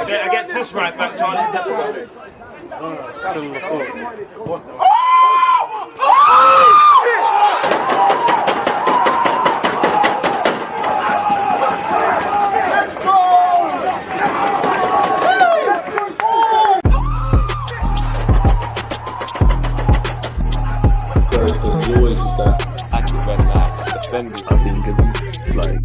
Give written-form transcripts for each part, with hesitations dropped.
Against this right back, Charlie's definitely. There's always just that active red line defending. I think it's like.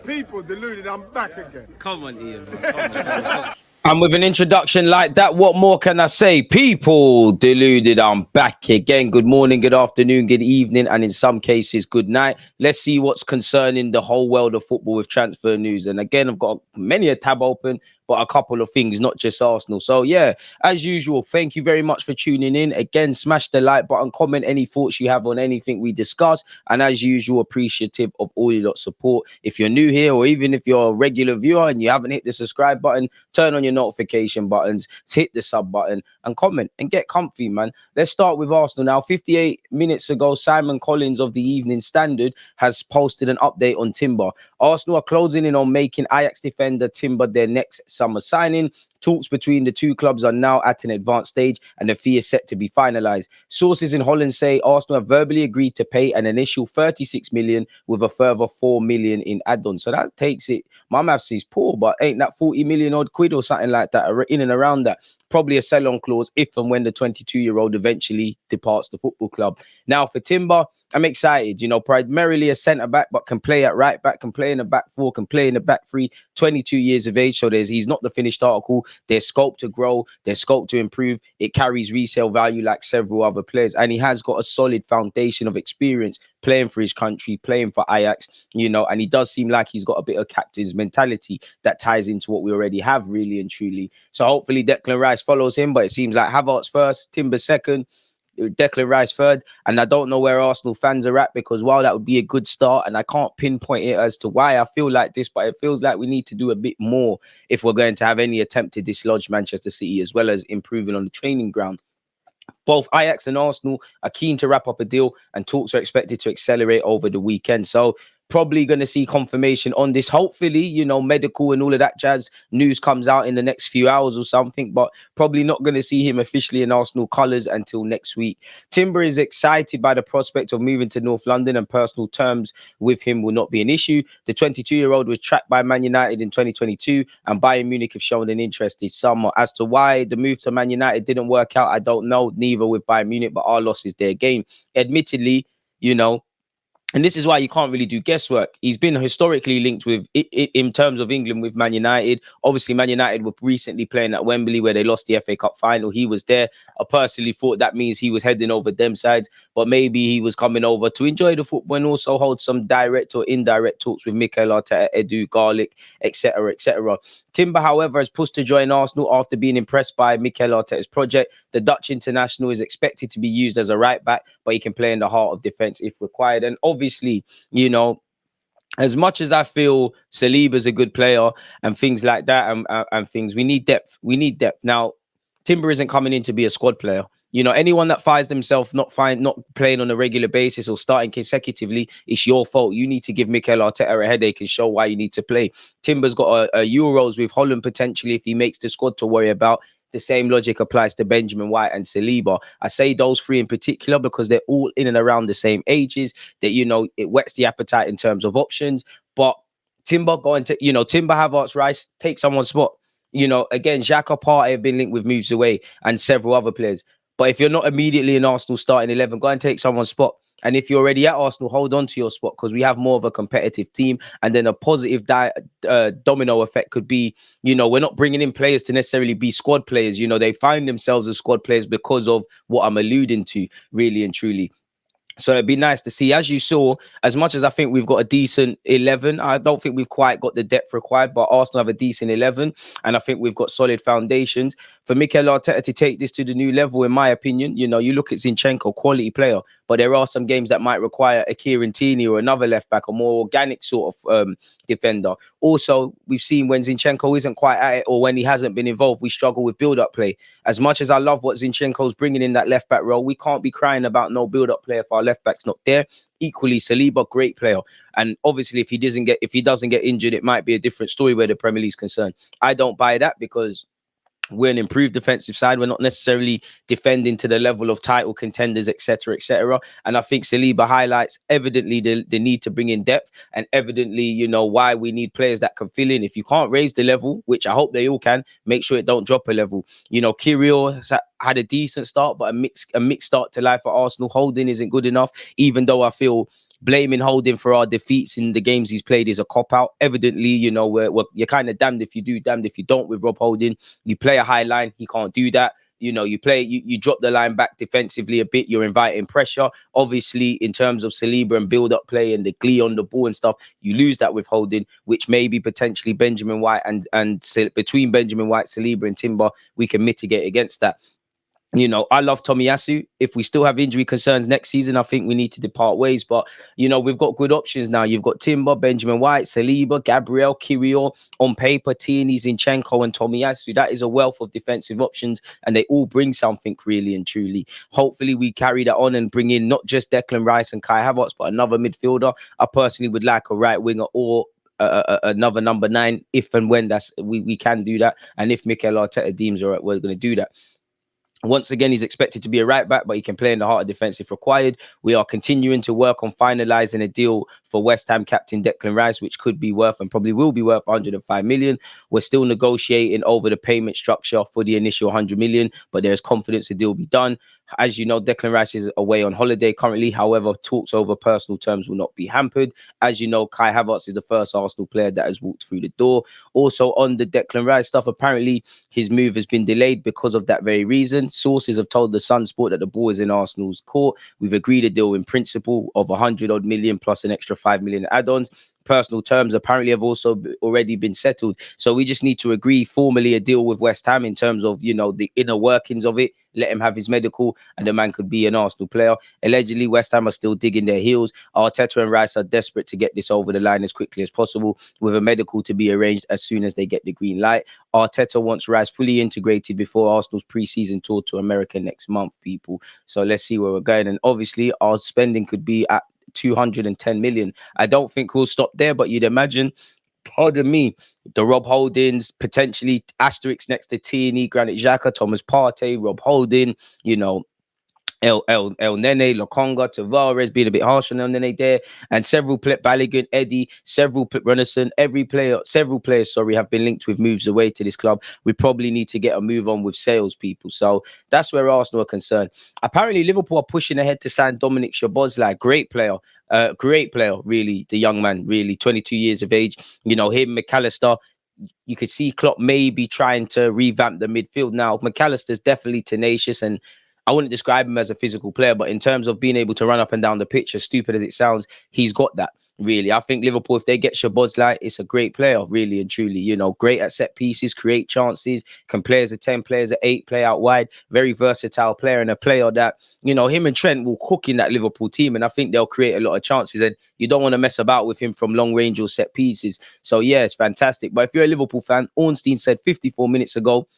People deluded, I'm back again. Come on, Ian. Come on. And with an introduction like that, what more can I say? People deluded, I'm back again. Good morning, good afternoon, good evening, and in some cases, good night. Let's see what's concerning the whole world of football with transfer news. And again, I've got many a tab open, but a couple of things, not just Arsenal. So yeah, as usual, thank you very much for tuning in. Again, smash the like button, comment any thoughts you have on anything we discuss. And as usual, appreciative of all your support. If you're new here, or even if you're a regular viewer and you haven't hit the subscribe button, turn on your notification buttons, hit the sub button and comment and get comfy, man. Let's start with Arsenal now. 58 minutes ago, Simon Collins of the Evening Standard has posted an update on Timber. Arsenal are closing in on making Ajax defender Timber their next summer signing. Talks between the two clubs are now at an advanced stage and the fee is set to be finalised. Sources in Holland say Arsenal have verbally agreed to pay an initial 36 million with a further 4 million in add-ons. So that takes it, my maths is poor, but ain't that 40 million odd quid or something like that, in and around that? Probably a sell-on clause if and when the 22-year-old eventually departs the football club. Now for Timber, I'm excited, you know, primarily a centre-back, but can play at right-back, can play in the back four, can play in the back three, 22 years of age. So he's not the finished article. There's scope to grow. There's scope to improve. It carries resale value like several other players. And he has got a solid foundation of experience playing for his country, playing for Ajax, you know, and he does seem like he's got a bit of captain's mentality that ties into what we already have, really and truly. So hopefully Declan Rice follows him, but it seems like Havertz first, Timber second, Declan Rice third, and I don't know where Arsenal fans are at, because while that would be a good start, and I can't pinpoint it as to why I feel like this, but it feels like we need to do a bit more if we're going to have any attempt to dislodge Manchester City, as well as improving on the training ground. Both Ajax and Arsenal are keen to wrap up a deal, and talks are expected to accelerate over the weekend. So probably going to see confirmation on this. Hopefully, you know, medical and all of that jazz news comes out in the next few hours or something, but probably not going to see him officially in Arsenal colours until next week. Timber is excited by the prospect of moving to North London, and personal terms with him will not be an issue. The 22-year-old was tracked by Man United in 2022, and Bayern Munich have shown an interest this summer. As to why the move to Man United didn't work out, I don't know, neither with Bayern Munich, but our loss is their game. Admittedly, you know, and this is why you can't really do guesswork. He's been historically linked with, in terms of England, with Man United. Obviously, Man United were recently playing at Wembley where they lost the FA Cup final. He was there. I personally thought that means he was heading over them sides, but maybe he was coming over to enjoy the football and also hold some direct or indirect talks with Mikel Arteta, Edu, Garlic, etc., etc. Timber, however, has pushed to join Arsenal after being impressed by Mikel Arteta's project. The Dutch international is expected to be used as a right back, but he can play in the heart of defence if required. And obviously, you know, as much as I feel Saliba's a good player and things like that, and things, we need depth. We need depth. Now, Timber isn't coming in to be a squad player. You know, anyone that finds themselves not playing on a regular basis or starting consecutively, it's your fault. You need to give Mikel Arteta a headache and show why you need to play. Timber's got a Euros with Holland potentially if he makes the squad to worry about. The same logic applies to Benjamin White and Saliba. I say those three in particular because they're all in and around the same ages, that, you know, it whets the appetite in terms of options. But Timber going to, you know, Timber, Havertz, Rice, take someone's spot. You know, again, Xhaka, Partey have been linked with moves away and several other players. But if you're not immediately in Arsenal starting 11, go and take someone's spot. And if you're already at Arsenal, hold on to your spot, because we have more of a competitive team. And then a positive domino effect could be, you know, we're not bringing in players to necessarily be squad players. You know, they find themselves as squad players because of what I'm alluding to, really and truly. So it'd be nice to see. As you saw, as much as I think we've got a decent 11, I don't think we've quite got the depth required, but Arsenal have a decent 11, and I think we've got solid foundations. for Mikel Arteta to take this to the new level, in my opinion, you know, you look at Zinchenko, quality player, but there are some games that might require a Kieran Tierney or another left back, a more organic sort of defender. Also, we've seen when Zinchenko isn't quite at it or when he hasn't been involved, we struggle with build-up play. As much as I love what Zinchenko's bringing in that left back role, we can't be crying about no build-up play if our left back's not there. Equally, Saliba, great player, and obviously, if he doesn't get injured, it might be a different story where the Premier League's concerned. I don't buy that because we're an improved defensive side. We're not necessarily defending to the level of title contenders, etc., etc. And I think Saliba highlights evidently the need to bring in depth, and evidently, you know, why we need players that can fill in. If you can't raise the level, which I hope they all can, make sure it don't drop a level. You know, Kirill had a decent start, but a mixed start to life for Arsenal. Holding isn't good enough, even though I feel blaming Holding for our defeats in the games he's played is a cop-out. Evidently, you know, you're kind of damned if you do, damned if you don't with Rob Holding. You play a high line, he can't do that. You know, you drop the line back defensively a bit, you're inviting pressure. Obviously, in terms of Saliba and build-up play and the glee on the ball and stuff, you lose that with Holding, which maybe potentially Benjamin White and between Benjamin White, Saliba and Timber, we can mitigate against that. You know, I love Tomiyasu. If we still have injury concerns next season, I think we need to depart ways. But, you know, we've got good options now. You've got Timber, Benjamin White, Saliba, Gabriel, Kirill, on paper, Tierney, Zinchenko and Tomiyasu. That is a wealth of defensive options, and they all bring something really and truly. Hopefully we carry that on and bring in not just Declan Rice and Kai Havertz, but another midfielder. I personally would like a right winger or another number 9, if and when we can do that. And if Mikel Arteta deems all right, we're going to do that. Once again, he's expected to be a right back, but he can play in the heart of defence if required. We are continuing to work on finalising a deal for West Ham captain Declan Rice, which could be worth and probably will be worth 105 million. We're still negotiating over the payment structure for the initial 100 million, but there's confidence the deal will be done. As you know, Declan Rice is away on holiday currently. However, talks over personal terms will not be hampered. As you know, Kai Havertz is the first Arsenal player that has walked through the door. Also, on the Declan Rice stuff, apparently his move has been delayed because of that very reason. Sources have told the Sun Sport that the ball is in Arsenal's court. We've agreed a deal in principle of 100 million plus an extra 5 million add-ons. Personal terms apparently have also already been settled. So we just need to agree formally a deal with West Ham in terms of, you know, the inner workings of it. Let him have his medical and the man could be an Arsenal player. Allegedly, West Ham are still digging their heels. Arteta and Rice are desperate to get this over the line as quickly as possible, with a medical to be arranged as soon as they get the green light. Arteta wants Rice fully integrated before Arsenal's pre-season tour to America next month, people. So let's see where we're going. And obviously, our spending could be at 210 million. I don't think we'll stop there, but you'd imagine, pardon me, the Rob Holdings, potentially asterisk next to Tierney, Granit Xhaka, Thomas Partey, Rob Holding, you know, El Nene, Lokonga, Tavares, being a bit harsh on El Nene there, and several Balogun, Eddie, several Runnison, several players, have been linked with moves away to this club. We probably need to get a move on with salespeople. So that's where Arsenal are concerned. Apparently, Liverpool are pushing ahead to sign Dominic Szoboszlai, great player, really, the young man, really, 22 years of age. You know, him, McAllister. You could see Klopp maybe trying to revamp the midfield now. McAllister's definitely tenacious, and I wouldn't describe him as a physical player, but in terms of being able to run up and down the pitch, as stupid as it sounds, he's got that, really. I think Liverpool, if they get Szoboszlai, it's a great player, really and truly. You know, great at set pieces, create chances, can play as a 10, play as an 8, play out wide. Very versatile player, and a player that, you know, him and Trent will cook in that Liverpool team, and I think they'll create a lot of chances, and you don't want to mess about with him from long range or set pieces. So, yeah, it's fantastic. But if you're a Liverpool fan, Ornstein said 54 minutes ago,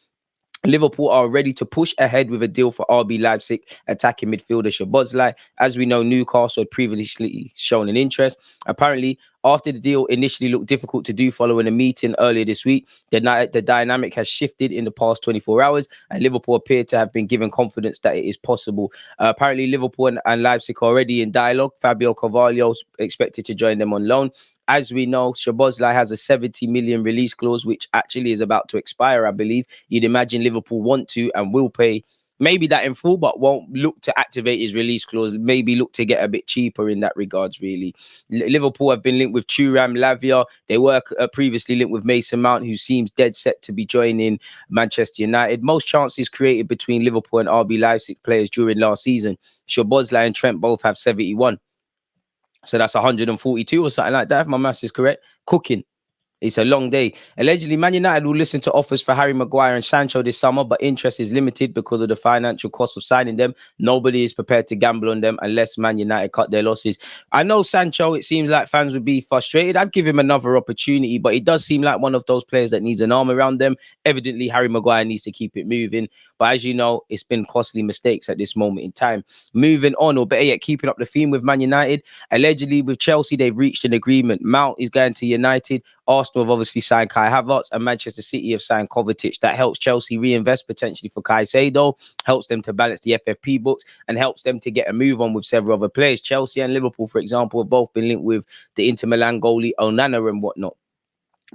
Liverpool are ready to push ahead with a deal for RB Leipzig attacking midfielder Szoboszlai. As we know, Newcastle had previously shown an interest. Apparently, after the deal initially looked difficult to do following a meeting earlier this week, the dynamic has shifted in the past 24 hours, and Liverpool appear to have been given confidence that it is possible. Apparently, Liverpool and Leipzig are already in dialogue. Fabio Carvalho is expected to join them on loan. As we know, Szoboszlai has a 70 million release clause, which actually is about to expire, I believe. You'd imagine Liverpool want to and will pay maybe that in full, but won't look to activate his release clause. Maybe look to get a bit cheaper in that regards, really. Liverpool have been linked with Thuram, Lavia. They were previously linked with Mason Mount, who seems dead set to be joining Manchester United. Most chances created between Liverpool and RB Leipzig players during last season. Szoboszlai and Trent both have 71. So that's 142 or something like that, if my maths is correct. Cooking. It's a long day. Allegedly, Man United will listen to offers for Harry Maguire and Sancho this summer, but interest is limited because of the financial cost of signing them. Nobody is prepared to gamble on them unless Man United cut their losses. I know Sancho, it seems like fans would be frustrated. I'd give him another opportunity, but he does seem like one of those players that needs an arm around them. Evidently, Harry Maguire needs to keep it moving. But as you know, it's been costly mistakes at this moment in time. Moving on, or better yet, keeping up the theme with Man United. Allegedly, with Chelsea, they've reached an agreement. Mount is going to United. Arsenal have obviously signed Kai Havertz, and Manchester City have signed Kovacic. That helps Chelsea reinvest potentially for Caicedo, helps them to balance the FFP books, and helps them to get a move on with several other players. Chelsea and Liverpool, for example, have both been linked with the Inter Milan goalie Onana and whatnot.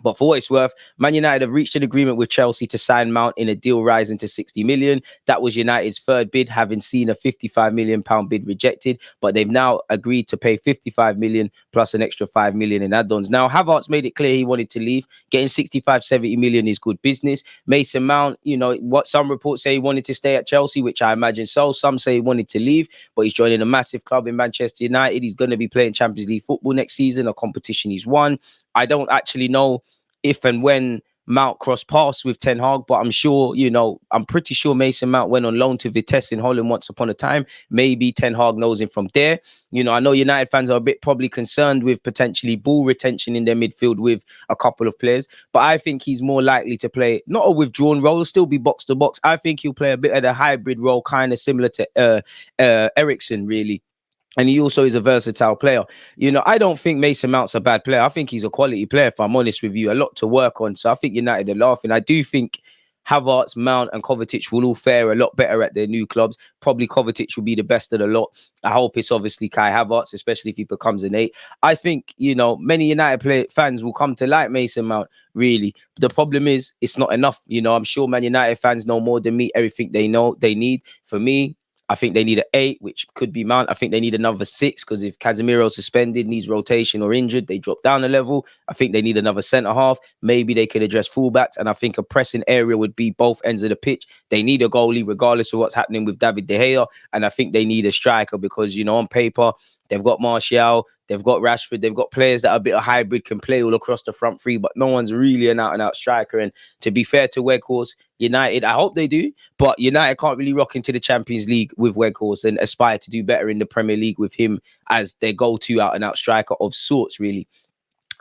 But for what it's worth, Man United have reached an agreement with Chelsea to sign Mount in a deal rising to 60 million. That was United's third bid, having seen a 55 million pound bid rejected. But they've now agreed to pay 55 million plus an extra 5 million in add-ons. Now, Havertz made it clear he wanted to leave. Getting 65, 70 million is good business. Mason Mount, you know, what some reports say he wanted to stay at Chelsea, which I imagine so. Some say he wanted to leave, but he's joining a massive club in Manchester United. He's going to be playing Champions League football next season, a competition he's won. I don't actually know if and when Mount crossed paths with Ten Hag, but I'm sure, you know, I'm pretty sure Mason Mount went on loan to Vitesse in Holland once upon a time. Maybe Ten Hag knows him from there. You know, I know United fans are a bit probably concerned with potentially ball retention in their midfield with a couple of players, but I think he's more likely to play not a withdrawn role, he'll still be box to box. I think he'll play a bit of the hybrid role, kind of similar to Eriksen, really. And he also is a versatile player. You know, I don't think Mason Mount's a bad player. I think he's a quality player, if I'm honest with you. A lot to work on. So I think United are laughing. I do think Havertz, Mount and Kovacic will all fare a lot better at their new clubs. Probably Kovacic will be the best of the lot. I hope it's obviously Kai Havertz, especially if he becomes an 8. I think, you know, many United fans will come to like Mason Mount, really. The problem is it's not enough. You know, I'm sure Man United fans know more than me. Everything they know they need. For me, I think they need an 8, which could be Mount. I think they need another 6 because if Casemiro's suspended, needs rotation or injured, they drop down a level. I think they need another centre-half. Maybe they could address fullbacks. And I think a pressing area would be both ends of the pitch. They need a goalie regardless of what's happening with David De Gea. And I think they need a striker because, you know, on paper, they've got Martial, they've got Rashford, they've got players that are a bit of hybrid, can play all across the front three, but no one's really an out-and-out striker. And to be fair to Weghorst, United, I hope they do, but United can't really rock into the Champions League with Weghorst and aspire to do better in the Premier League with him as their go-to out-and-out striker of sorts, really.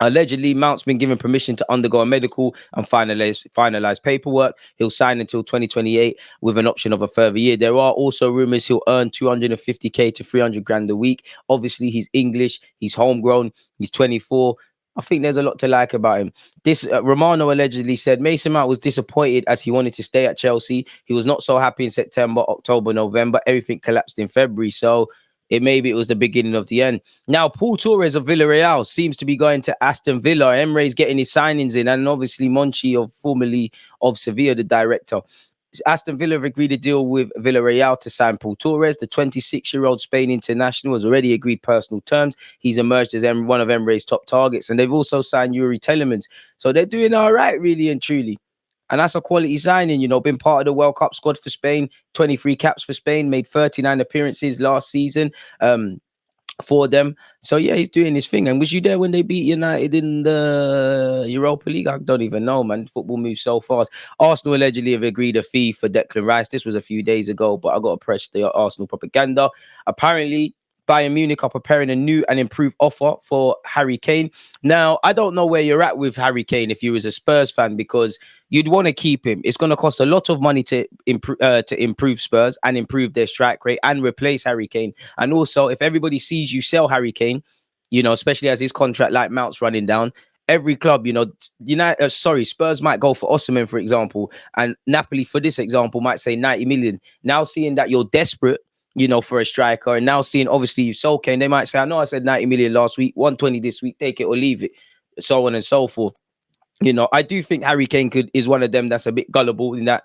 Allegedly, Mount's been given permission to undergo a medical and finalize paperwork. He'll sign until 2028 with an option of a further year. There are also rumors he'll earn 250k to 300 grand a week. Obviously, he's English, he's homegrown, he's 24. I think there's a lot to like about him. This Romano allegedly said Mason Mount was disappointed as he wanted to stay at Chelsea. He was not so happy in September, October, November. Everything collapsed in February. So maybe it was the beginning of the end. Now, Paul Torres of Villarreal seems to be going to Aston Villa. Emre's getting his signings in, and obviously Monchi, formerly of Sevilla, the director. Aston Villa have agreed a deal with Villarreal to sign Paul Torres. The 26-year-old Spain international has already agreed personal terms. He's emerged as one of Emre's top targets, and they've also signed Yuri Telemans. So they're doing all right, really and truly. And that's a quality signing, you know, been part of the World Cup squad for Spain, 23 caps for Spain, made 39 appearances last season for them. So, yeah, he's doing his thing. And was you there when they beat United in the Europa League? I don't even know, man. Football moves so fast. Arsenal allegedly have agreed a fee for Declan Rice. This was a few days ago, but I got to press the Arsenal propaganda. Apparently, Bayern Munich are preparing a new and improved offer for Harry Kane. Now, I don't know where you're at with Harry Kane if you was a Spurs fan, because you'd want to keep him. It's going to cost a lot of money to improve Spurs and improve their strike rate and replace Harry Kane. And also, if everybody sees you sell Harry Kane, you know, especially as his contract like Mount's running down, every club, you know, Spurs might go for Osimhen, for example, and Napoli, for this example, might say 90 million. Now, seeing that you're desperate, you know, for a striker, and now seeing obviously you sold Kane, they might say, I know I said 90 million last week, 120 this week, take it or leave it, so on and so forth. You know, I do think Harry Kane is one of them that's a bit gullible in that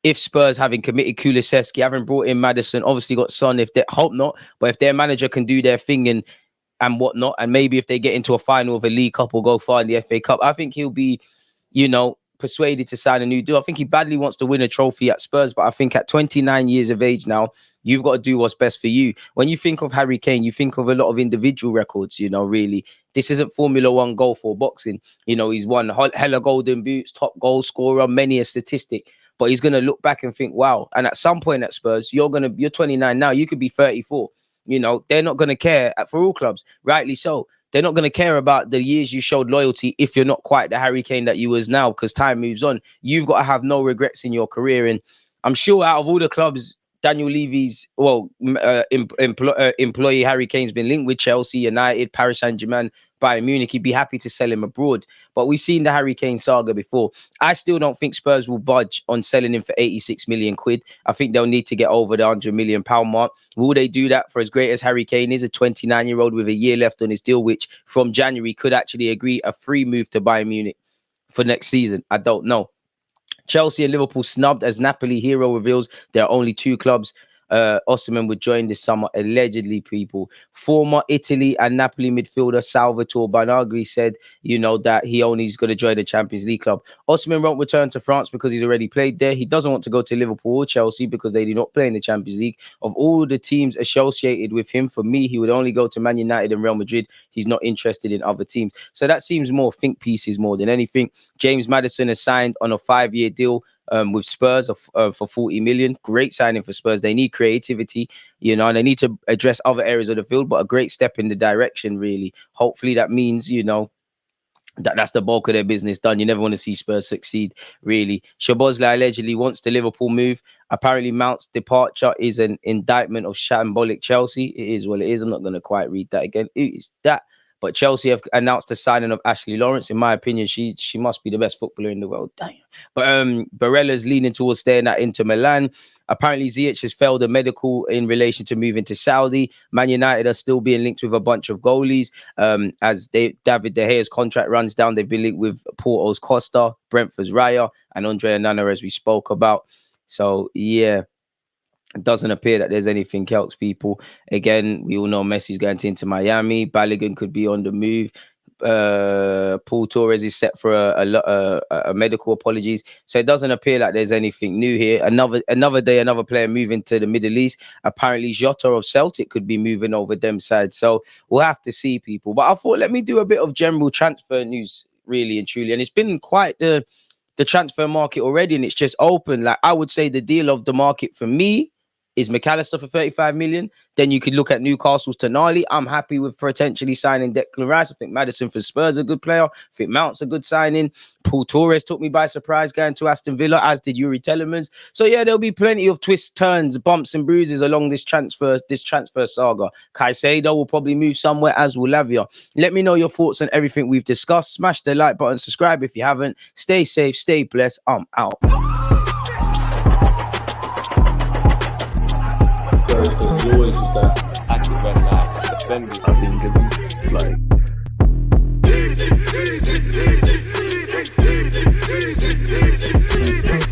if Spurs, having committed Kulusevski, haven't brought in Maddison, obviously got Son, if they hope not, but if their manager can do their thing and whatnot, and maybe if they get into a final of a League Cup or go far in the FA Cup, I think he'll be, you know, persuaded to sign a new deal. I think he badly wants to win a trophy at Spurs, but I think at 29 years of age now, You've got to do what's best for you. When you think of Harry Kane, you think of a lot of individual records, you know, really. This isn't Formula One golf or boxing. You know, he's won hella golden boots, top goal scorer, many a statistic. But he's going to look back and think, wow. And at some point at Spurs, you're 29 now. You could be 34. You know, they're not going to care for all clubs, rightly so. They're not going to care about the years you showed loyalty if you're not quite the Harry Kane that you was now, because time moves on. You've got to have no regrets in your career. And I'm sure out of all the clubs, Daniel Levy's, employee Harry Kane's been linked with Chelsea, United, Paris Saint-Germain, Bayern Munich. He'd be happy to sell him abroad. But we've seen the Harry Kane saga before. I still don't think Spurs will budge on selling him for 86 million quid. I think they'll need to get over the £100 million mark. Will they do that? For as great as Harry Kane is, a 29-year-old with a year left on his deal, which from January could actually agree a free move to Bayern Munich for next season? I don't know. Chelsea and Liverpool snubbed as Napoli hero reveals there are only two clubs Osimhen would join this summer, allegedly, people. Former Italy and Napoli midfielder Salvatore Banagri said, you know, that he only is going to join the Champions League club. Osimhen won't return to France because he's already played there. He doesn't want to go to Liverpool or Chelsea because they do not play in the Champions League. Of all the teams associated with him, for me, he would only go to Man United and Real Madrid. He's not interested in other teams. So that seems more think pieces more than anything. James Maddison has signed on a 5-year deal with Spurs for 40 million. Great signing for Spurs. They need creativity, you know, and they need to address other areas of the field, but a great step in the direction, really. Hopefully that means, you know, that's the bulk of their business done. You never want to see Spurs succeed, really. Szoboszlai allegedly wants the Liverpool move. Apparently Mount's departure is an indictment of shambolic Chelsea. It is what it is. I'm not going to quite read that again. It is that. But Chelsea have announced the signing of Ashley Lawrence. In my opinion, she must be the best footballer in the world. Damn. But Barella's leaning towards staying at Inter Milan. Apparently, Ziyech has failed a medical in relation to moving to Saudi. Man United are still being linked with a bunch of goalies. As David De Gea's contract runs down, they've been linked with Porto's Costa, Brentford's Raya, and Andre Onana, as we spoke about. So, yeah. It doesn't appear that there's anything else, people. Again, we all know Messi's going to Inter Miami. Balogun could be on the move. Paul Torres is set for a medical apologies. So it doesn't appear like there's anything new here. Another day, another player moving to the Middle East. Apparently, Jota of Celtic could be moving over them side. So we'll have to see, people. But I thought, let me do a bit of general transfer news, really and truly. And it's been quite the transfer market already, and it's just open. Like, I would say the deal of the market for me is McAllister for 35 million. Then you could look at Newcastle's Tonali. I'm happy with potentially signing Declan Rice. I think Maddison for Spurs is a good player. I think Mount's a good signing. Paul Torres took me by surprise going to Aston Villa, as did Yuri Telemans. So yeah, there'll be plenty of twists, turns, bumps and bruises along this transfer saga. Caicedo will probably move somewhere, as will Lavia. Let me know your thoughts on everything we've discussed. Smash the like button, subscribe if you haven't. Stay safe, stay blessed. I'm out. There's always just that active red flag defending. I think it's like